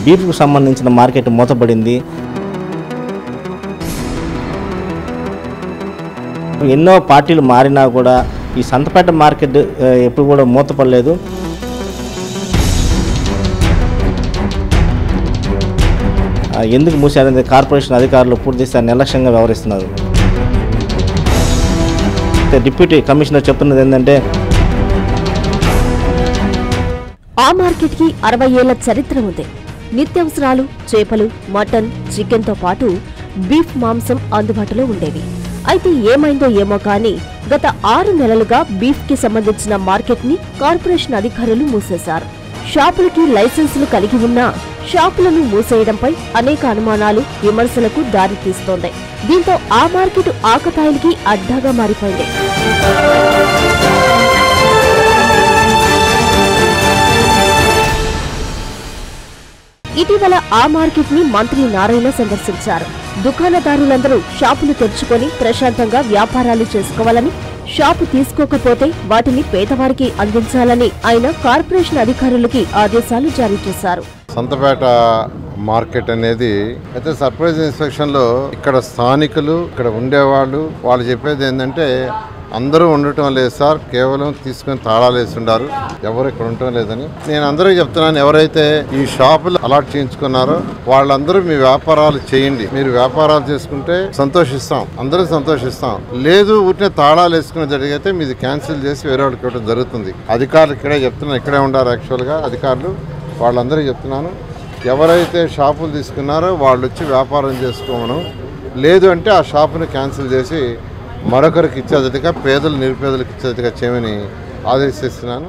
బీఫ్కు సంబంధించిన మార్కెట్ మూతపడింది. ఎన్నో పార్టీలు మారినా కూడా ఈ సంతపేట మార్కెట్ ఎప్పుడు కూడా మూతపడలేదు. ఎందుకు మూసారనేది కార్పొరేషన్ అధికారులు పూర్తి స్థాయి నిర్లక్ష్యంగా వ్యవహరిస్తున్నారు. డిప్యూటీ కమిషనర్ చెప్తున్నది ఏంటంటే, ఆ మార్కెట్కి 60 ఏళ్ల చరిత్ర ఉంది. నిత్యావసరాలు, చేపలు, మటన్, చికెన్తో పాటు బీఫ్ మాంసం అందుబాటులో ఉండేవి. అయితే ఏమైందో ఏమో కానీ గత 6 నెలలుగా బీఫ్కి సంబంధించిన మార్కెట్ని కార్పొరేషన్ అధికారులు మూసేశారు. షాపులకి లైసెన్సులు కలిగి ఉన్నా షాపులను మూసేయడంపై అనేక అనుమానాలు, విమర్శలకు దారితీస్తోంది. దీంతో ఆ మార్కెట్ ఆకతాయిలకి అడ్డాగా మారిపోయింది. ఇటీవల ఆ మార్కెట్ ని మంత్రి నారాయణ సందర్శించారు. దుకాణదారులందరూ షాపులు తెరుచుకొని ప్రశాంతంగా వ్యాపారాలు చేసుకోవాలని, షాపు తీసుకోకపోతే వాటిని పేదవారికి అందించాలని ఆయన కార్పొరేషన్ అధికారులకి ఆదేశాలు జారీ చేశారు. సంతపేట మార్కెట్ అనేది అయితే సర్ప్రైజ్ ఇన్స్పెక్షన్ లో ఇక్కడ స్థానికులు, ఇక్కడ ఉండేవాళ్ళు, వాళ్ళు చెప్పేది ఏంటంటే అందరూ ఉండటం లేదు సార్, కేవలం తీసుకుని తాళాలు వేస్తుండారు, ఎవరు ఇక్కడ ఉండటం లేదని. నేను అందరూ చెప్తున్నాను, ఎవరైతే ఈ షాపులు అలాట్ చేయించుకున్నారో వాళ్ళందరూ మీ వ్యాపారాలు చేయండి, మీరు వ్యాపారాలు చేసుకుంటే సంతోషిస్తాం, అందరూ సంతోషిస్తాం. లేదు ఊరినే తాళాలు వేసుకునే జరిగితే మీది క్యాన్సిల్ చేసి వేరే వాళ్ళకి ఇవ్వడం జరుగుతుంది. అధికారులు ఇక్కడే చెప్తున్నాను, ఇక్కడే ఉండారు యాక్చువల్గా అధికారులు, వాళ్ళందరూ చెప్తున్నాను, ఎవరైతే షాపులు తీసుకున్నారో వాళ్ళు వచ్చి వ్యాపారం చేసుకోమను, లేదు అంటే ఆ షాపుని క్యాన్సిల్ చేసి మరొకరికి ఇచ్చేదిగా, పేదలు నిరుపేదలకు ఇచ్చేదిగా చేయమని ఆదేశిస్తున్నాను.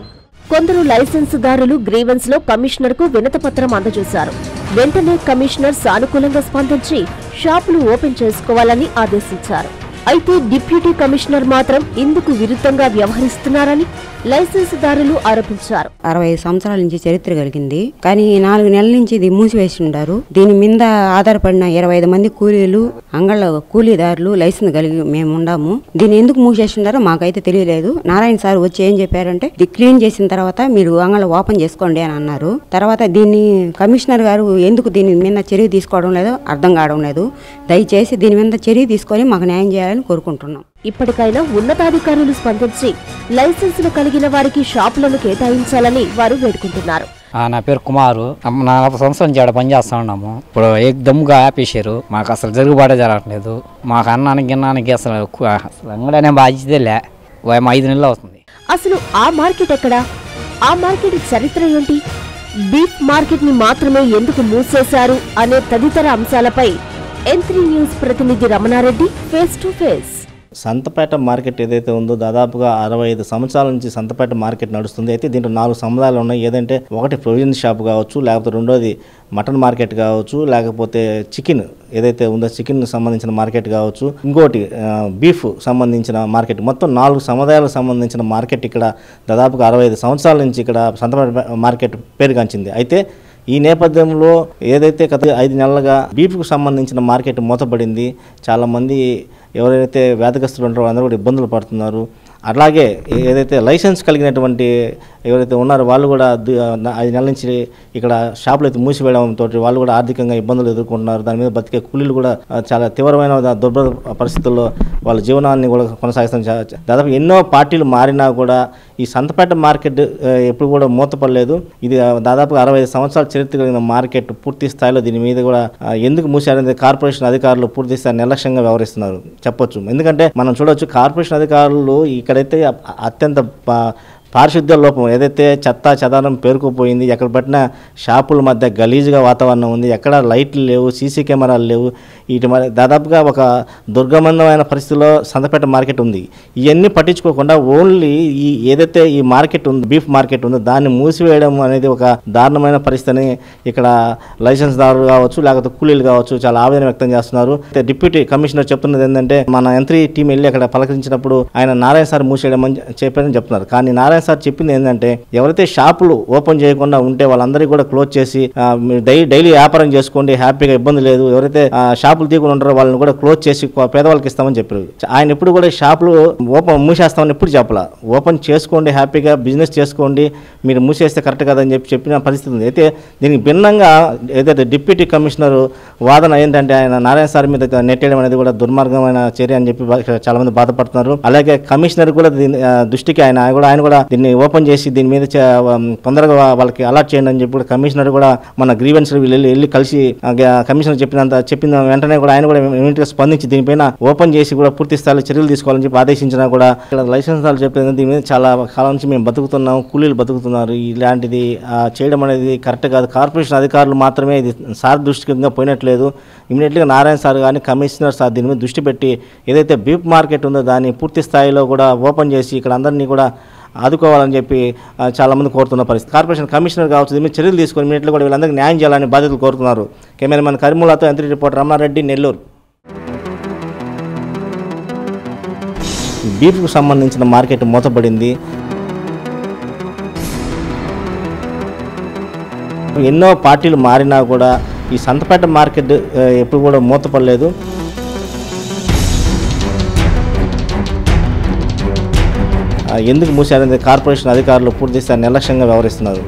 కొందరు లైసెన్సుదారులు గ్రీవెన్స్ లో కమిషనర్ కు వినతిపత్రం అందజేశారు. వెంటనే కమిషనర్ సానుకూలంగా స్పందించి షాపులు ఓపెన్ చేసుకోవాలని ఆదేశించారు. అయితే డిప్యూటీ కమిషనర్ మాత్రం ఇందుకు విరుద్ధంగా వ్యవహరిస్తున్నారని లైసెన్సుదారులు ఆరోపించారు. 65 సంవత్సరాల నుంచి చరిత్ర కలిగింది, కానీ 4 నెలల నుంచి ఇది మూసివేసి ఉన్నారు. దీని మీద ఆధారపడిన 25 మంది కూలీలు, అంగళ్ళ కూలీదారులు లైసెన్స్ కలిగి మేము ఉండాము. దీన్ని ఎందుకు మూసేసి ఉన్నారో మాకైతే తెలియలేదు. నారాయణ సార్ వచ్చి ఏం చెప్పారంటే, ఇది క్లీన్ చేసిన తర్వాత మీరు అంగళ్ళ ఓపెన్ చేసుకోండి అని అన్నారు. తర్వాత దీన్ని కమిషనర్ గారు ఎందుకు దీని మీద చర్య తీసుకోవడం లేదో అర్థం కావడం లేదు. దయచేసి దీని మీద చర్య తీసుకొని మాకు న్యాయం చేయాలని కోరుకుంటున్నాం. ఇప్పటికైనా ఉన్నతాధికారులు స్పందించి లైసెన్సులు కలిగిన వారికి షాపులను కేటాయించాలని వారు వేడుకుంటున్నారు. నా పేరు కుమారు, 40 సంవత్సరం చేడ పనిచేస్తా ఉన్నాము. ఇప్పుడు ఏకదమ్గా ఆపేశారు, మాకు అసలు జరుగుబాటే జరగట్లేదు. మాకు అన్నానికి గిన్నానికి అసలు అంగడనే బాధ్యతలే 5 నెలలు అవుతుంది. అసలు ఆ మార్కెట్ ఎక్కడా? ఆ మార్కెట్ చరిత్ర ఏంటి? బీఫ్ మార్కెట్ ని మాత్రమే ఎందుకు మూసేశారు అనే తదితర అంశాలపై N3 న్యూస్ ప్రతినిధి Ramana Reddy face to face. Santhapeta market ఏదైతే ఉందో దాదాపుగా 65 సంవత్సరాల నుంచి సంతపేట మార్కెట్ నడుస్తుంది. అయితే దీంట్లో 4 సముదాయాలు ఉన్నాయి. ఏదంటే ఒకటి ప్రొవిజన్ షాప్ కావచ్చు, లేకపోతే రెండోది మటన్ మార్కెట్ కావచ్చు, లేకపోతే చికెన్ ఏదైతే ఉందో చికెన్ సంబంధించిన మార్కెట్ కావచ్చు, ఇంకోటి బీఫ్ సంబంధించిన మార్కెట్. మొత్తం 4 సముదాయాలకు సంబంధించిన మార్కెట్ ఇక్కడ దాదాపుగా 65 సంవత్సరాల నుంచి ఇక్కడ సంతపేట మార్కెట్ పేరుగాంచింది. అయితే ఈ నేపథ్యంలో ఏదైతే గత 5 నెలలుగా బీఫ్కు సంబంధించిన మార్కెట్ మూతపడింది. చాలామంది ఎవరైతే వ్యాధిగ్రస్తులు ఉంటారో అందరూ కూడా ఇబ్బందులు పడుతున్నారు. అలాగే ఏదైతే లైసెన్స్ కలిగినటువంటి ఎవరైతే ఉన్నారో వాళ్ళు కూడా 5 నెలల నుంచి ఇక్కడ షాపులు అయితే మూసివేయడంతో వాళ్ళు కూడా ఆర్థికంగా ఇబ్బందులు ఎదుర్కొంటున్నారు. దాని మీద బతికే కూలీలు కూడా చాలా తీవ్రమైన దుర్భర పరిస్థితుల్లో వాళ్ళ జీవనాన్ని కూడా కొనసాగిస్తారు. దాదాపు ఎన్నో పార్టీలు మారినా కూడా ఈ సంతపేట మార్కెట్ ఎప్పుడు కూడా మూతపడలేదు. ఇది దాదాపు 65 సంవత్సరాల చరిత్ర కలిగిన మార్కెట్. పూర్తి స్థాయిలో దీని మీద కూడా ఎందుకు మూసారనేది కార్పొరేషన్ అధికారులు పూర్తి స్థాయి నిర్లక్ష్యంగా వ్యవహరిస్తున్నారు చెప్పొచ్చు. ఎందుకంటే మనం చూడవచ్చు, కార్పొరేషన్ అధికారులు ఇక్కడైతే అత్యంత పారిశుద్ధ్య లోపం, ఏదైతే చెత్త చెదారం పేరుకుపోయింది, ఎక్కడ పట్టిన షాపుల మధ్య గలీజ్గా వాతావరణం ఉంది, ఎక్కడ లైట్లు లేవు, సీసీ కెమెరాలు లేవు, వీటి దాదాపుగా ఒక దుర్గమందమైన పరిస్థితిలో సంతపేట మార్కెట్ ఉంది. ఇవన్నీ పట్టించుకోకుండా ఓన్లీ ఏదైతే ఈ మార్కెట్ ఉంది, బీఫ్ మార్కెట్ ఉందో దాన్ని మూసివేయడం అనేది ఒక దారుణమైన పరిస్థితిని ఇక్కడ లైసెన్స్దారులు కావచ్చు, లేకపోతే కూలీలు కావచ్చు చాలా ఆవేదన వ్యక్తం చేస్తున్నారు. డిప్యూటీ కమిషనర్ చెప్తున్నది ఏంటంటే, మన N3 టీం వెళ్ళి అక్కడ పలకరించినప్పుడు ఆయన నారాయణ సార్ మూసేయడం అని చెప్పారని చెప్తున్నారు. కానీ నారాయణ సార్ చెప్పింది ఏంటంటే, ఎవరైతే షాపులు ఓపెన్ చేయకుండా ఉంటే వాళ్ళందరికీ కూడా క్లోజ్ చేసి డైలీ వ్యాపారం చేసుకోండి, హ్యాపీగా ఇబ్బంది లేదు, ఎవరైతే షాప్ షాపులు తీయకుండా ఉంటారో వాళ్ళని కూడా క్లోజ్ చేసి పేదవాళ్ళకి ఇస్తామని చెప్పారు. ఆయన ఎప్పుడు కూడా షాపులు మూసేస్తామని ఎప్పుడు చెప్పాల. ఓపెన్ చేసుకోండి, హ్యాపీగా బిజినెస్ చేసుకోండి, మీరు మూసేస్తే కరెక్ట్ కదని చెప్పిన పరిస్థితి ఉంది. అయితే దీనికి భిన్నంగా ఏదైతే డిప్యూటీ కమిషనర్ వాదన ఏంటంటే ఆయన నారాయణ సార్ మీద నెట్టేయడం అనేది కూడా దుర్మార్గమైన చర్య అని చెప్పి చాలా మంది బాధపడుతున్నారు. అలాగే కమిషనర్ కూడా దృష్టికి ఆయన కూడా దీన్ని ఓపెన్ చేసి దీని మీద తొందరగా వాళ్ళకి అలర్ట్ చేయండి అని చెప్పి కమిషనర్ కూడా మన గ్రీవెన్స్ వెళ్ళి కలిసి కమిషనర్ చెప్పిన వెంటనే కూడా ఆయన కూడా ఇమీడియట్ గా స్పందించి దీనిపైన ఓపెన్ చేసి కూడా పూర్తి స్థాయిలో చర్యలు తీసుకోవాలని చెప్పి ఆదేశించినా కూడా ఇక్కడ లైసెన్స్ వాళ్ళు చెప్పేది దీని మీద చాలా కాలం నుంచి మేము బతుకుతున్నాం, కూలీలు బతుకుతున్నారు, ఇలాంటిది చేయడం అనేది కరెక్ట్ కాదు. కార్పొరేషన్ అధికారులు మాత్రమే ఇది సార్ దృష్టికి పోయినట్లేదు. ఇమీడియట్గా నారాయణ సార్ కానీ కమిషనర్ సార్ దీని మీద దృష్టి పెట్టి ఏదైతే బీఫ్ మార్కెట్ ఉందో దాన్ని పూర్తి స్థాయిలో కూడా ఓపెన్ చేసి ఇక్కడ అందరినీ కూడా ఆదుకోవాలని చెప్పి చాలామంది కోరుతున్న పరిస్థితి. కార్పొరేషన్ కమిషనర్ కావచ్చు దీని మీద చర్యలు తీసుకొని ఇమీడియట్గా కూడా వీళ్ళందరికీ న్యాయం చేయాలని బాధ్యతలు కోరుతున్నారు. Cameraman కరిములాతో ఎంత్రీ reporter Ramanareddy, Nellore. బీఫ్కు సంబంధించిన మార్కెట్ మూతపడింది. ఎన్నో పార్టీలు మారినా కూడా ఈ సంతపేట మార్కెట్ ఎప్పుడు కూడా మూతపడలేదు. ఎందుకు మూసారనేది కార్పొరేషన్ అధికారులు పూర్తి స్థాయి నిర్లక్ష్యంగా వ్యవహరిస్తున్నారు.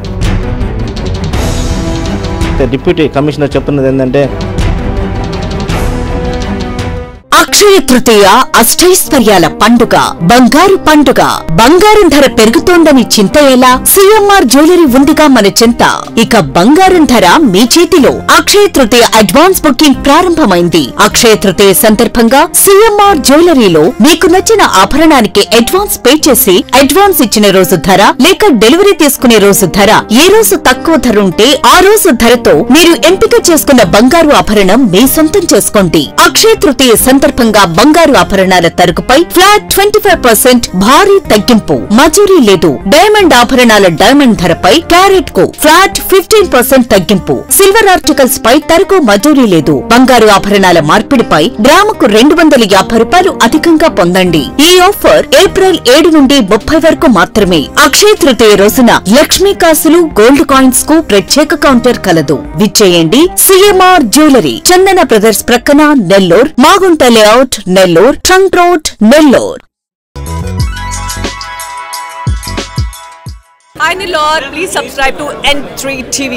డిప్యూటీ కమిషనర్ చెప్తున్నది ఏంటంటే అక్షయ తృతీయ అష్టైశ్వర్యాల పండుగ, బంగారు పండుగ. బంగారం ధర పెరుగుతోందని చింత ఎలా? సిఎంఆర్ జ్యువెలరీ ఉందిగా మన చింత. ఇక బంగారం ధర మీ చేతిలో. అక్షయ తృతీయ అడ్వాన్స్ బుకింగ్ ప్రారంభమైంది. అక్షయ తృతీయ సందర్భంగా సిఎంఆర్ జ్యువెలరీలో మీకు నచ్చిన ఆభరణానికి అడ్వాన్స్ పే చేసి అడ్వాన్స్ ఇచ్చిన రోజు ధర లేక డెలివరీ తీసుకునే రోజు ధర, ఏ రోజు తక్కువ ధర ఉంటే ఆ రోజు ధరతో మీరు ఎంపిక చేసుకున్న బంగారు ఆభరణం మీ సొంతం చేసుకోండి. అక్షయ తృతీయ సందర్భంగా బంగారు ఆభరణాల తరుగుపై ఫ్లాట్ 25% భారీ తగ్గింపు. మజూరీ లేదు. డైమండ్ ఆభరణాల డైమండ్ ధరపై క్యారెట్ కు ఫ్లాట్ 15% తగ్గింపు. సిల్వర్ ఆర్టికల్స్ పై తరుగు మజూరీ లేదు. బంగారు ఆభరణాల మార్పిడిపై గ్రాముకు 250 రూపాయలు అధికంగా పొందండి. ఈ ఆఫర్ ఏప్రిల్ 7 నుండి 30 వరకు మాత్రమే. అక్షయ తృతీయ రోజున లక్ష్మీ కాసులు, గోల్డ్ కాయిన్స్ కు ప్రత్యేక కౌంటర్ కలదు. విచ్చేయండి సిఎంఆర్ జ్యువెలరీ, చందన బ్రదర్స్ ప్రక్కన, Nellore, Magunta layout, Nellore, trunk road, Nellore. Hi Nellore, please subscribe to N3 TV.